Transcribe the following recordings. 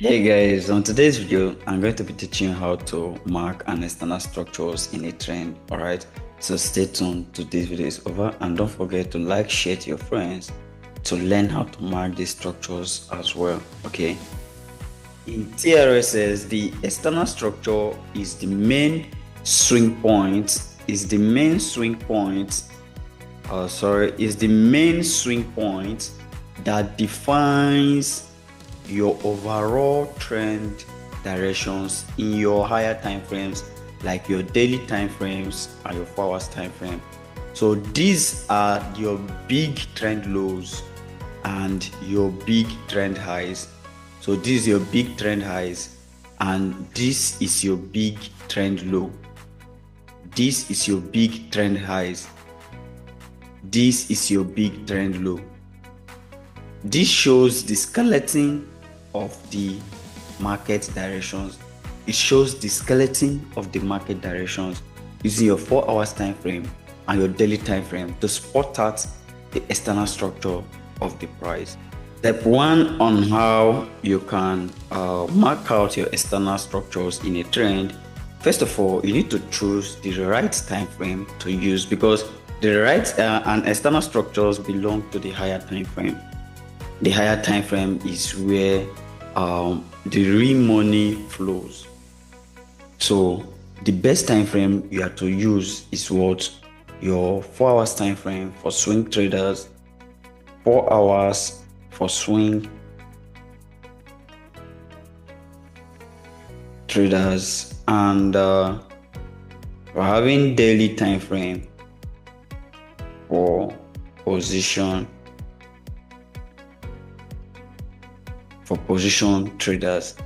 Hey guys, on today's video, I'm going to be teaching you how to mark and external structures in a trend. Alright, so stay tuned to this video is over, and don't forget to like, share to your friends to learn how to mark these structures as well. Okay, in TRSS, the external structure is the main swing point, is the main swing point that defines your overall trend directions in your higher time frames, like your daily time frames and your 4 hours time frame. So these are your big trend lows and your big trend highs. So this is your big trend highs and this is your big trend low. This is your big trend highs. This is your big trend low. This shows the skeleton of the market directions. It shows the skeleton of the market directions using your 4 hours time frame and your daily time frame to spot out the external structure of the price. Step 1 on how you can mark out your external structures in a trend. First of all, you need to choose the right time frame to use, because the right and external structures belong to the higher time frame. The higher time frame is where the real money flows. So the best time frame you have to use is what? Your 4 hours time frame for swing traders, 4 hours for swing traders, and we're having daily time frame for position traders.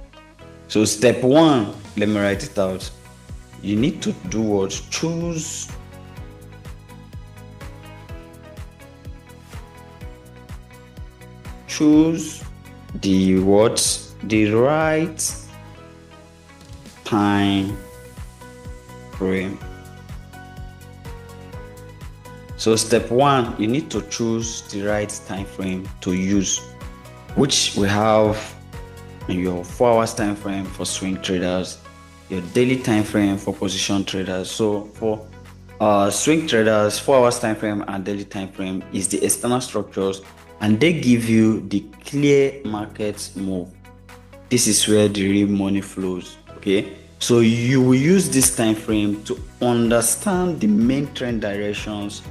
So step 1, let me write it out. You need to do what? Choose the right time frame. So step 1, you need to choose the right time frame to use, which we have in your 4 hours time frame for swing traders, your daily time frame for position traders. So for swing traders, 4 hours time frame and daily time frame is the external structures, and they give you the clear market move. This is where the real money flows. Okay, so you will use this time frame to understand the main trend directions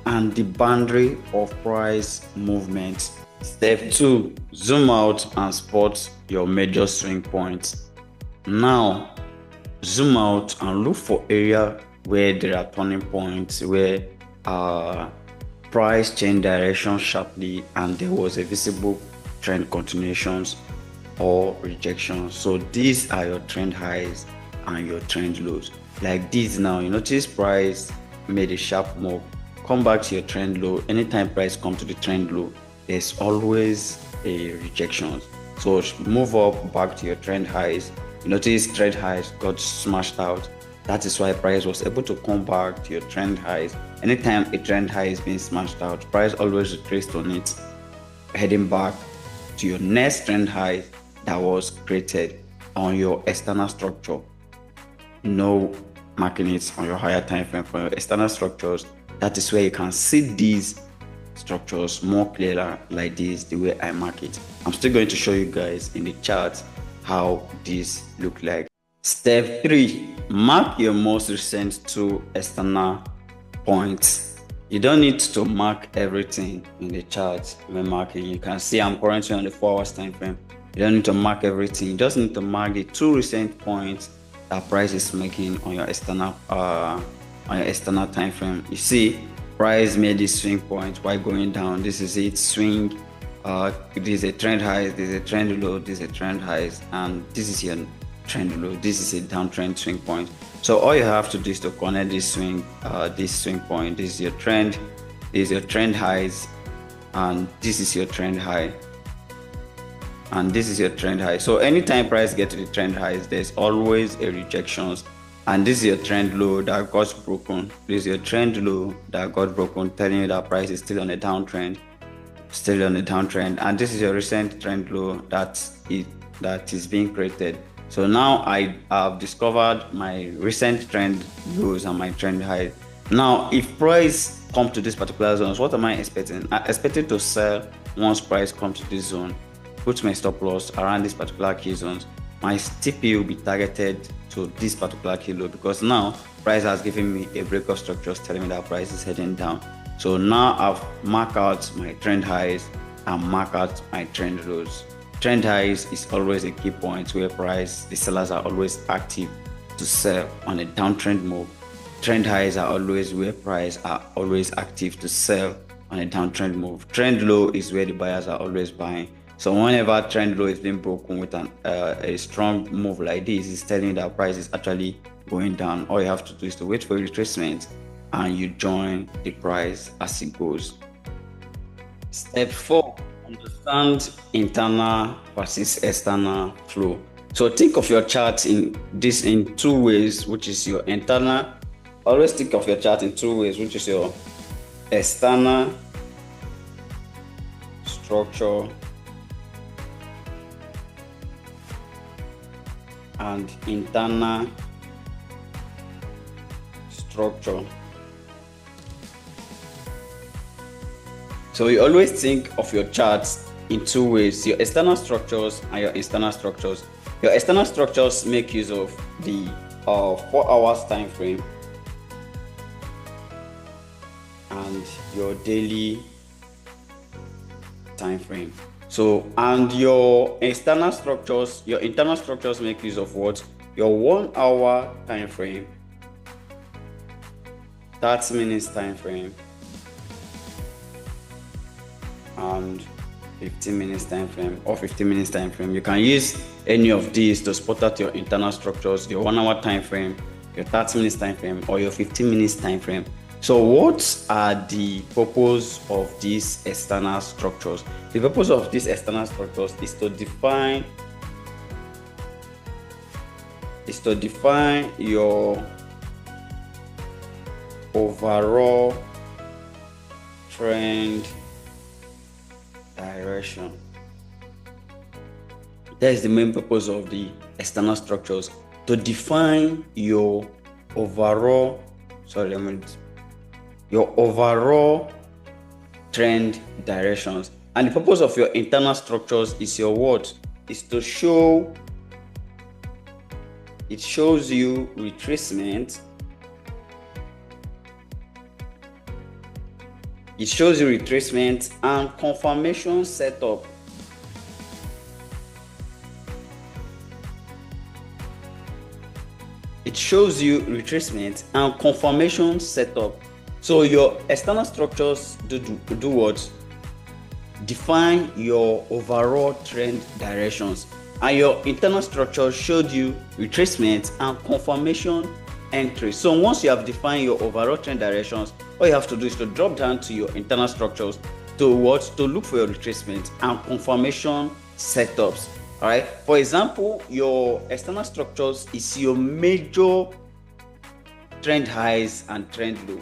and the boundary of price movements. Step 2, zoom out and spot your major swing points. Now zoom out and look for area where there are turning points, where price change direction sharply and there was a visible trend continuations or rejections. So these are your trend highs and your trend lows. Like this now, you notice price made a sharp move, come back to your trend low. Anytime price come to the trend low, there's always a rejection. So move up back to your trend highs. You notice trend highs got smashed out. That is why price was able to come back to your trend highs. Anytime a trend high is being smashed out, price always retraced on it, heading back to your next trend high that was created on your external structure. No marking it on your higher time frame for your external structures. That is where you can see these structures more clearer, like this, the way I mark it. I'm still going to show you guys in the chart how this look like. Step 3, mark your most recent 2 external points. You don't need to mark everything in the chart when marking. You can see I'm currently on the 4 hours time frame. You don't need to mark everything. You just need to mark the 2 recent points that price is making on your external time frame. You see, price made this swing point while going down. This is it, swing. This is a trend high, this is a trend low, this is a trend highs, and this is your trend low. This is a downtrend swing point. So all you have to do is to connect this swing point. This is your trend, this is your trend highs, and this is your trend high, and this is your trend high. So anytime price get to the trend highs, there's always a rejections. And this is your trend low that got broken. This is your trend low that got broken, telling you that price is still on a downtrend. still on the downtrend, and this is your recent trend low that is being created. So now I have discovered my recent trend lows and my trend high. Now, if price come to this particular zone, what am I expecting? I expected to sell once price comes to this zone, put my stop loss around this particular key zones. My TP will be targeted to this particular key low, because now price has given me a break of structures telling me that price is heading down. So now I've marked out my trend highs and marked out my trend lows. Trend highs is always a key point where the sellers are always active to sell on a downtrend move. Trend highs are always where price are always active to sell on a downtrend move. Trend low is where the buyers are always buying. So whenever trend low is being broken with a strong move like this, it's telling you that price is actually going down. All you have to do is to wait for a retracement and you join the price as it goes. Step 4, understand internal versus external flow. So think of your chart in two ways, which is your internal. Always think of your chart in two ways, which is your external structure and internal structure. So you always think of your charts in two ways, your external structures and your internal structures. Your external structures make use of the 4 hours time frame and your daily time frame. So, and your internal structures make use of what? Your 1 hour time frame, 30 minutes time frame, and 15 minutes time frame or 15 minutes time frame. You can use any of these to spot out your internal structures, your 1 hour time frame, your 30 minutes time frame, or your 15 minutes time frame. So what are the purpose of these external structures? The purpose of these external structures is to define your overall trend direction. That is the main purpose of the external structures, to define your overall trend directions. And the purpose of your internal structures is your what? Is to show, it shows you retracement. It shows you retracement and confirmation setup. It shows you retracement and confirmation setup. So your external structures do what? Define your overall trend directions, and your internal structure showed you retracement and confirmation entry. So once you have defined your overall trend directions, all you have to do is to drop down to your internal structures to what? To look for your retracement and confirmation setups. All right. For example, your external structures is your major trend highs and trend low.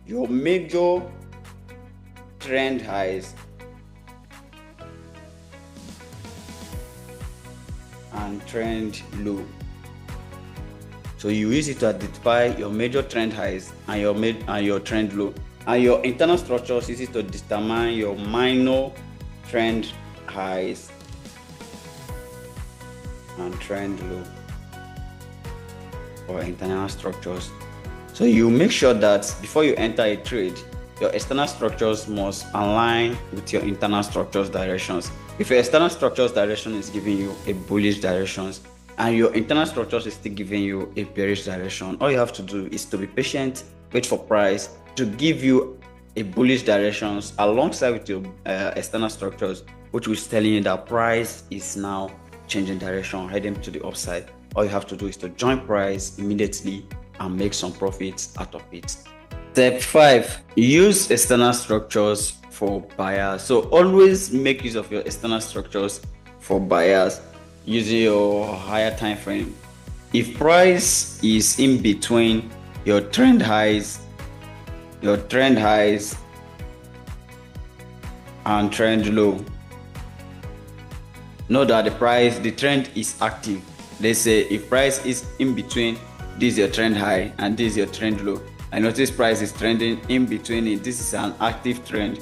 Your major trend highs and trend low. So you use it to identify your major trend highs and your trend low. And your internal structures use it to determine your minor trend highs and trend low for internal structures. So you make sure that before you enter a trade, your external structures must align with your internal structures directions. If your external structures direction is giving you a bullish directions and your internal structures is still giving you a bearish direction, all you have to do is to be patient, wait for price to give you a bullish directions alongside with your external structures, which is telling you that price is now changing direction, heading to the upside. All you have to do is to join price immediately and make some profits out of it. Step 5, use external structures for buyers. So always make use of your external structures for buyers using your higher time frame. If price is in between your trend highs and trend low. Know that the trend is active. Let's say if price is in between, this is your trend high and this is your trend low. I notice price is trending in between it. This is an active trend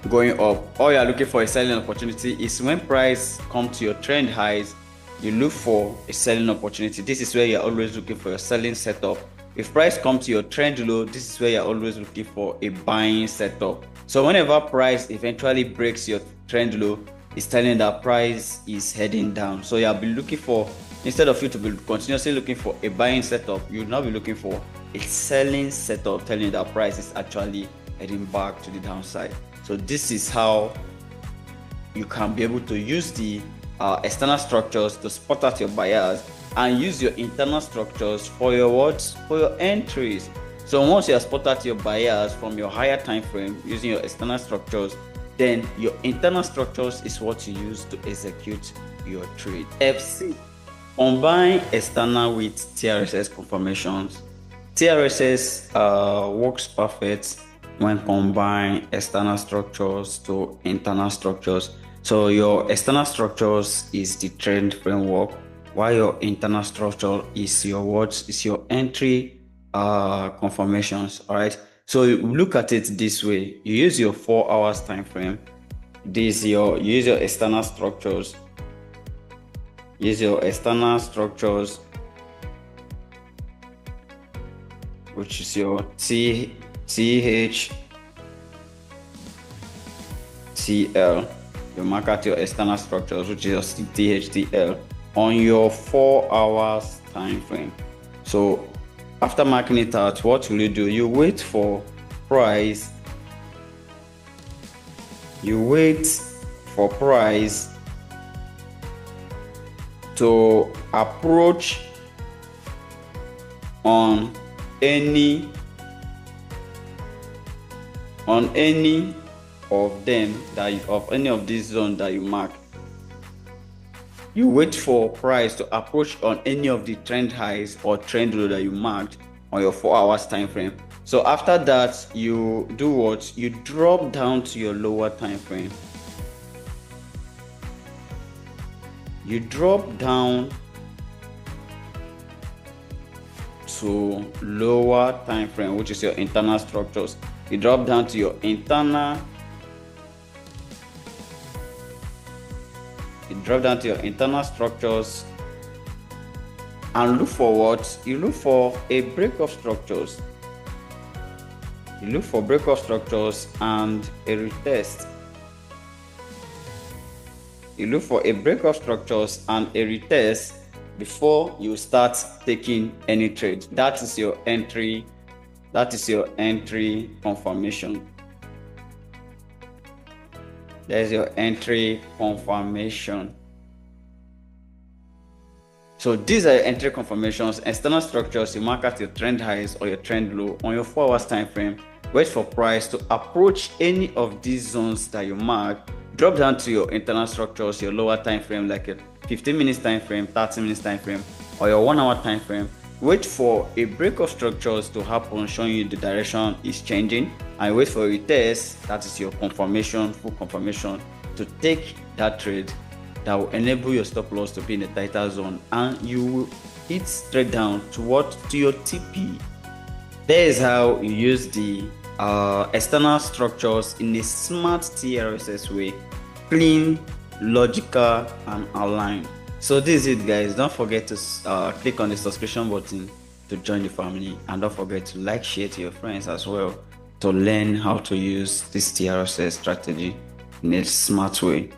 going up. All you are looking for a selling opportunity is when price comes to your trend highs, you look for a selling opportunity. This is where you're always looking for your selling setup. If price comes to your trend low, this is where you're always looking for a buying setup. So whenever price eventually breaks your trend low, it's telling that price is heading down. So you'll be looking for, instead of you to be continuously looking for a buying setup, you'll now be looking for a selling setup, telling you that price is actually heading back to the downside. So this is how you can be able to use the external structures to spot out your buyers and use your internal structures for your what? For your entries. So once you have spotted out your buyers from your higher time frame using your external structures, then your internal structures is what you use to execute your trade. FC. Combine external with TRSS confirmations. TRSS works perfect when combine external structures to internal structures. So your external structures is the trend framework, while your internal structure is your what? Is your entry confirmations. All right. So you look at it this way: you use your 4 hours time frame. You use your external structures. Use your external structures, which is your THTL. You mark out your external structures, which is your THTL, on your 4 hours time frame. So after marking it out, what will you do? You wait for price. You wait for price to approach on any of them of any of these zones that you mark. You wait for price to approach on any of the trend highs or trend low that you marked on your 4 hours time frame. So after that, you do what? You drop down to your lower time frame. You drop down to lower time frame, which is your internal structures. You drop down to your internal. You drop down to your internal structures and look for what? You look for a break of structures. You look for break of structures and a retest. You look for a break of structures and a retest before you start taking any trade. That is your entry. That is your entry confirmation. There's your entry confirmation. So these are your entry confirmations. External structures, you mark out your trend highs or your trend low on your 4 hours time frame. Wait for price to approach any of these zones that you mark. Drop down to your internal structures, your lower time frame, like a 15 minutes time frame, 30 minutes time frame, or your 1 hour time frame. Wait for a break of structures to happen, showing you the direction is changing, and wait for a retest. That is your confirmation, full confirmation, to take that trade that will enable your stop loss to be in a tighter zone, and you will hit straight down to what? To your TP. There is how you use the external structures in a smart TRSS way, clean, logical, and aligned. So this is it, guys. Don't forget to click on the subscription button to join the family, and don't forget to like, share to your friends as well to learn how to use this TRSS strategy in a smart way.